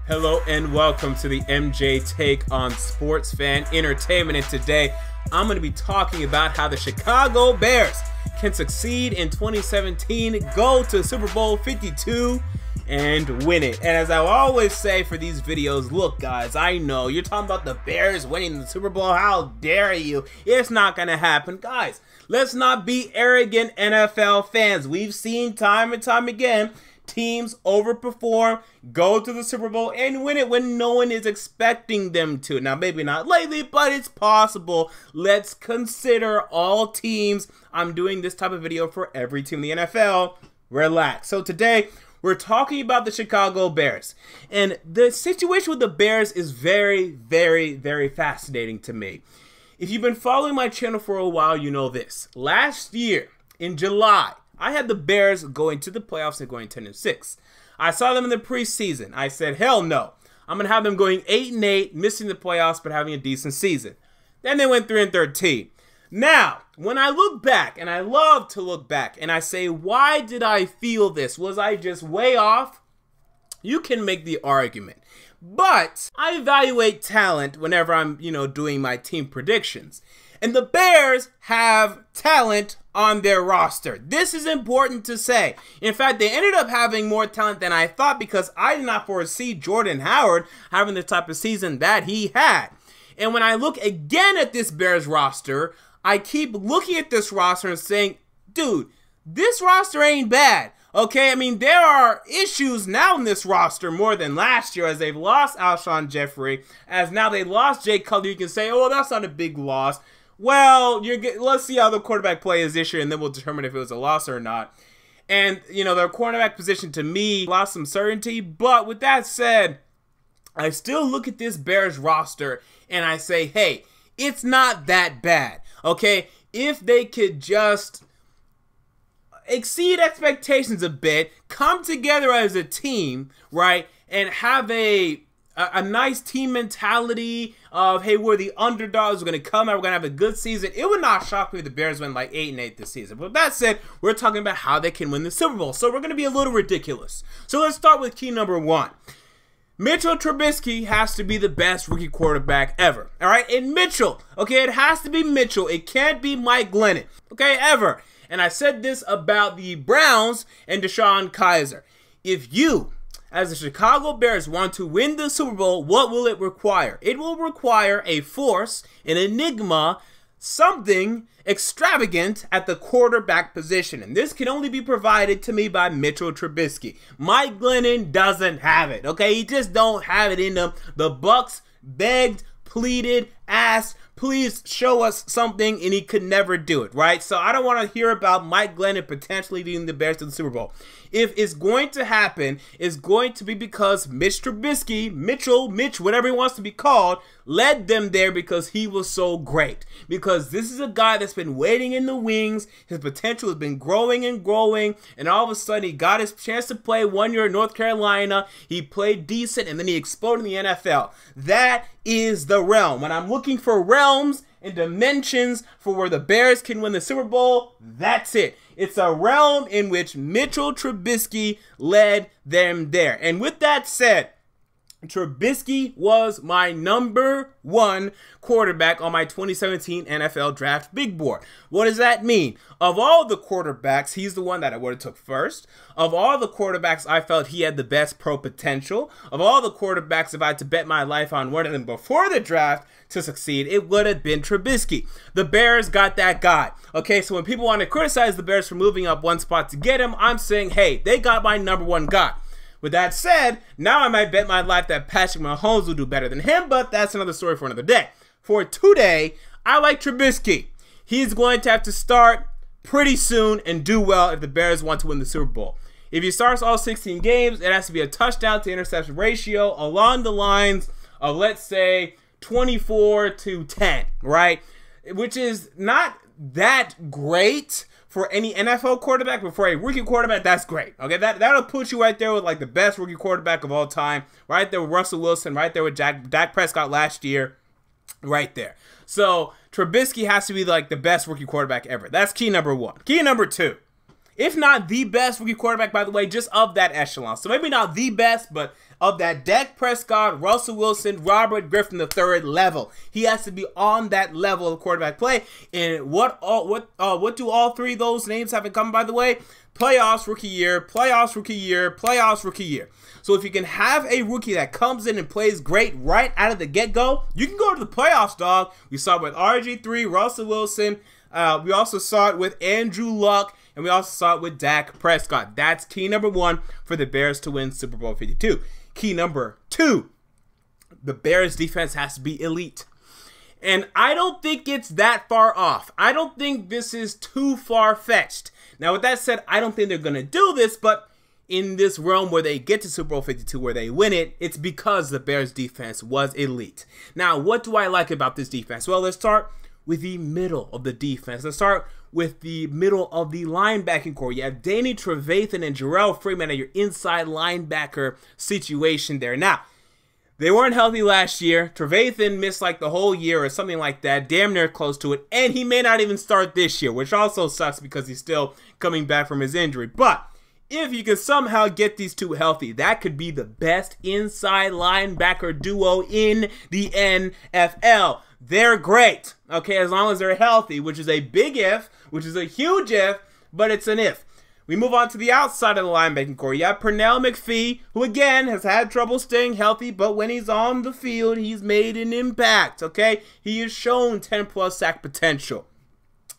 Hello and welcome to the MJ Take on Sports Fan Entertainment, and today I'm going to be talking about how the Chicago Bears can succeed in 2017, go to Super Bowl 52 and win it. And as I always say for these videos, look guys, I know you're talking about the Bears winning the Super Bowl, how dare you? It's not going to happen. Guys, let's not be arrogant NFL fans. We've seen time and time again teams overperform, go to the Super Bowl, and win it when no one is expecting them to. Now, maybe not lately, but it's possible. Let's consider all teams. I'm doing this type of video for every team in the NFL. Relax. So today, we're talking about the Chicago Bears. And the situation with the Bears is very, very, very fascinating to me. If you've been following my channel for a while, you know this. Last year, in July, I had the Bears going to the playoffs and going 10-6. I saw them in the preseason. I said, hell no. I'm going to have them going 8-8, missing the playoffs, but having a decent season. Then they went 3-13. Now, when I look back, and I love to look back, and I say, why did I feel this? Was I just way off? You can make the argument. But I evaluate talent whenever I'm, doing my team predictions. And the Bears have talent on their roster. This is important to say. In fact, they ended up having more talent than I thought because I did not foresee Jordan Howard having the type of season that he had. And when I look again at this Bears roster, I keep looking at this roster and saying, dude, this roster ain't bad. Okay, I mean, there are issues now in this roster more than last year as they've lost Alshon Jeffrey. As now they lost Jay Cutler, you can say, oh, that's not a big loss. Well, let's see how the quarterback play is this year, and then we'll determine if it was a loss or not. And, their cornerback position, to me, lost some certainty. But with that said, I still look at this Bears roster, and I say, hey, it's not that bad, okay? If they could just exceed expectations a bit, come together as a team, right, and have a nice team mentality of, hey, we're the underdogs, we're going to come out, we're going to have a good season. It would not shock me if the Bears went like 8-8 this season. But with that said, we're talking about how they can win the Super Bowl. So we're going to be a little ridiculous. So let's start with key number one. Mitchell Trubisky has to be the best rookie quarterback ever. All right? And Mitchell, okay, it has to be Mitchell. It can't be Mike Glennon, okay, ever. And I said this about the Browns and DeShone Kizer. If you, as the Chicago Bears, want to win the Super Bowl, what will it require? It will require a force, an enigma, something extravagant at the quarterback position. And this can only be provided to me by Mitchell Trubisky. Mike Glennon doesn't have it, okay? He just don't have it in him. The Bucs begged, pleaded, asked, please show us something, and he could never do it, right? So I don't want to hear about Mike Glennon potentially leading the Bears to the Super Bowl. If it's going to happen, it's going to be because Mitch Trubisky, Mitch, whatever he wants to be called, led them there because he was so great. Because this is a guy that's been waiting in the wings. His potential has been growing and growing, and all of a sudden he got his chance to play 1 year in North Carolina. He played decent, and then he exploded in the NFL. That is the realm. When I'm looking for realms and dimensions for where the Bears can win the Super Bowl, that's it. It's a realm in which Mitchell Trubisky led them there. And with that said, Trubisky was my number one quarterback on my 2017 NFL Draft Big Board. What does that mean? Of all the quarterbacks, he's the one that I would have took first. Of all the quarterbacks, I felt he had the best pro potential. Of all the quarterbacks, if I had to bet my life on one of them before the draft to succeed, it would have been Trubisky. The Bears got that guy. Okay, so when people want to criticize the Bears for moving up one spot to get him, I'm saying, hey, they got my number one guy. With that said, now I might bet my life that Patrick Mahomes will do better than him, but that's another story for another day. For today, I like Trubisky. He's going to have to start pretty soon and do well if the Bears want to win the Super Bowl. If he starts all 16 games, it has to be a touchdown to interception ratio along the lines of, let's say, 24-10, right? Which is not that great for any NFL quarterback, but for a rookie quarterback, that's great. Okay, that'll put you right there with like the best rookie quarterback of all time, right there with Russell Wilson, right there with Dak Prescott last year, right there. So Trubisky has to be like the best rookie quarterback ever. That's key number one. Key number two. if not the best rookie quarterback, by the way, just of that echelon. So maybe not the best, but of that Dak Prescott, Russell Wilson, Robert Griffin III level. He has to be on that level of quarterback play. And what do all three of those names have in common, by the way? Playoffs, rookie year, playoffs, rookie year, playoffs, rookie year. So if you can have a rookie that comes in and plays great right out of the get-go, you can go to the playoffs, dog. We saw it with RG3, Russell Wilson. We also saw it with Andrew Luck. And we also saw it with Dak Prescott. That's key number one for the Bears to win Super Bowl 52. Key number two, the Bears defense has to be elite. And I don't think it's that far off. I don't think this is too far-fetched. Now, with that said, I don't think they're going to do this, but in this realm where they get to Super Bowl 52, where they win it, it's because the Bears defense was elite. Now, what do I like about this defense? Well, let's start with the middle of the defense. Let's start with the middle of the linebacking core. You have Danny Trevathan and Jarrell Freeman at your inside linebacker situation there. Now, they weren't healthy last year. Trevathan missed like the whole year or something like that, damn near close to it, and he may not even start this year, which also sucks because he's still coming back from his injury. But if you can somehow get these two healthy, that could be the best inside linebacker duo in the NFL. They're great, okay, as long as they're healthy, which is a big if, which is a huge if, but it's an if. We move on to the outside of the linebacking core. You have Pernell McPhee, who again has had trouble staying healthy, but when he's on the field, he's made an impact, okay? He has shown 10+ sack potential.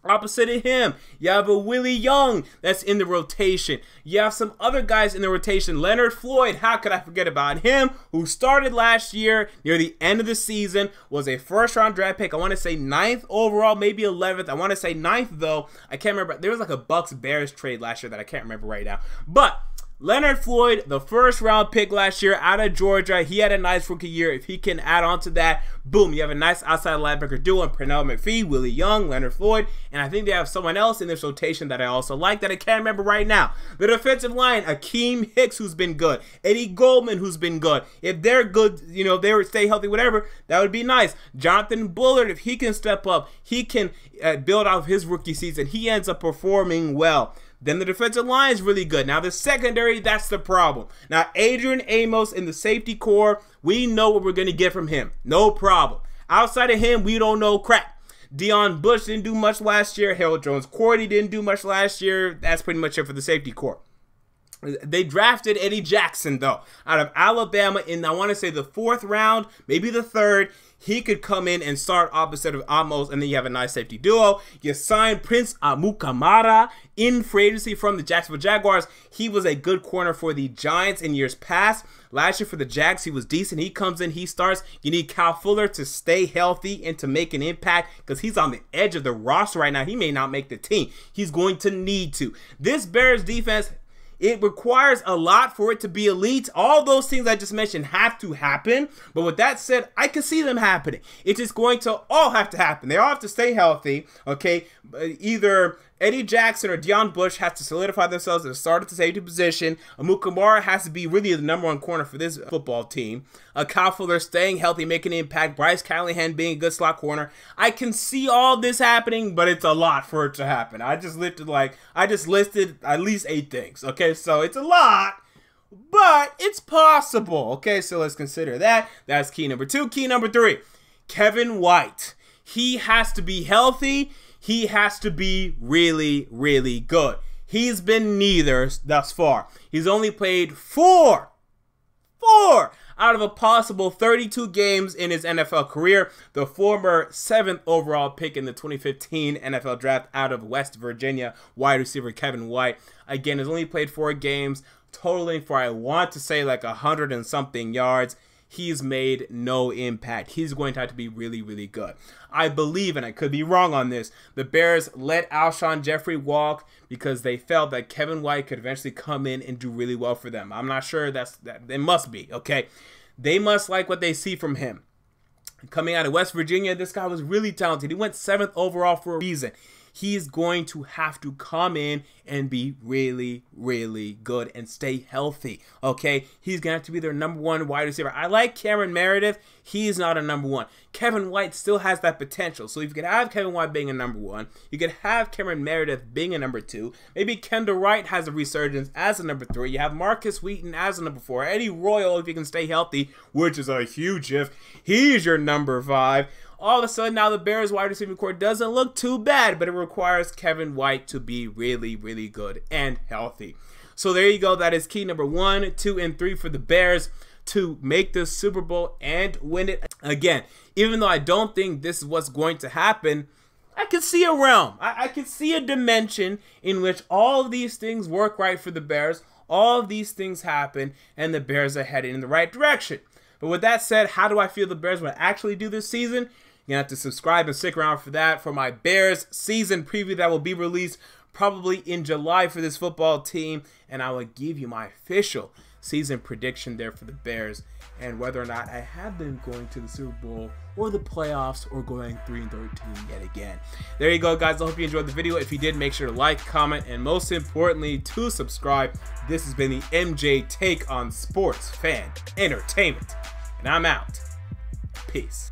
Opposite of him, you have a Willie Young that's in the rotation. You have some other guys in the rotation. Leonard Floyd, how could I forget about him? Who started last year near the end of the season, was a first-round draft pick. I want to say 9th overall, maybe 11th. I want to say 9th, though. I can't remember. There was like a Bucks-Bears trade last year that I can't remember right now. But Leonard Floyd, the first-round pick last year out of Georgia. He had a nice rookie year. If he can add on to that, boom, you have a nice outside linebacker duo in Pernell McPhee, Willie Young, Leonard Floyd, and I think they have someone else in this rotation that I also like that I can't remember right now. The defensive line, Akeem Hicks, who's been good, Eddie Goldman, who's been good. If they're good, you know, they would stay healthy, whatever, that would be nice. Jonathan Bullard, if he can step up, he can build off his rookie season. He ends up performing well. Then the defensive line is really good. Now the secondary, that's the problem. Now Adrian Amos in the safety core, we know what we're going to get from him. No problem. Outside of him, we don't know crap. Deion Bush didn't do much last year. Harold Jones-Cordy didn't do much last year. That's pretty much it for the safety core. They drafted Eddie Jackson, though, out of Alabama in, I want to say, the 4th round, maybe the 3rd. He could come in and start opposite of Amos, and then you have a nice safety duo. You signed Prince Amukamara in free agency from the Jacksonville Jaguars. He was a good corner for the Giants in years past. Last year for the Jags, he was decent. He comes in, he starts. You need Kyle Fuller to stay healthy and to make an impact because he's on the edge of the roster right now. He may not make the team. He's going to need to. This Bears defense, it requires a lot for it to be elite. All those things I just mentioned have to happen. But with that said, I can see them happening. It's just going to all have to happen. They all have to stay healthy, okay? Either Eddie Jackson or Deion Bush has to solidify themselves as a starter to safety position. Amukamara has to be really the #1 corner for this football team. Kyle Fuller staying healthy, making an impact. Bryce Callahan being a good slot corner. I can see all this happening, but it's a lot for it to happen. I just listed at least 8 things. Okay, so it's a lot, but it's possible. Okay, so let's consider that. That's key number 2. Key number 3, Kevin White. He has to be healthy. He has to be really, really good. He's been neither thus far. He's only played 4 out of a possible 32 games in his NFL career. The former 7th overall pick in the 2015 NFL draft out of West Virginia, wide receiver Kevin White. Again, has only played 4 games, totaling for, I want to say, like 100 and something yards. He's made no impact. He's going to have to be really, really good. I believe, and I could be wrong on this, the Bears let Alshon Jeffrey walk because they felt that Kevin White could eventually come in and do really well for them. I'm not sure that it must be, okay? They must like what they see from him. Coming out of West Virginia, this guy was really talented. He went 7th overall for a reason. he's going to have to come in and be really, really good and stay healthy, okay? He's going to have to be their #1 wide receiver. I like Cameron Meredith. He's not a #1. Kevin White still has that potential. So if you could have Kevin White being a #1, you could have Cameron Meredith being a #2. Maybe Kendall Wright has a resurgence as a #3. You have Marcus Wheaton as a #4. Eddie Royal, if he can stay healthy, which is a huge if, he's your #5. All of a sudden, now the Bears wide receiving core doesn't look too bad, but it requires Kevin White to be really, really good and healthy. So there you go. That is key number 1, 2, and 3 for the Bears to make the Super Bowl and win it. Again, even though I don't think this is what's going to happen, I can see a realm. I can see a dimension in which all of these things work right for the Bears. All of these things happen, and the Bears are heading in the right direction. But with that said, how do I feel the Bears will actually do this season? You're going to have to subscribe and stick around for that, for my Bears season preview that will be released probably in July for this football team. And I will give you my official season prediction there for the Bears and whether or not I have them going to the Super Bowl or the playoffs or going 3-13 yet again. There you go, guys. I hope you enjoyed the video. If you did, make sure to like, comment, and most importantly, to subscribe. This has been the MJ Take on Sports Fan Entertainment, and I'm out. Peace.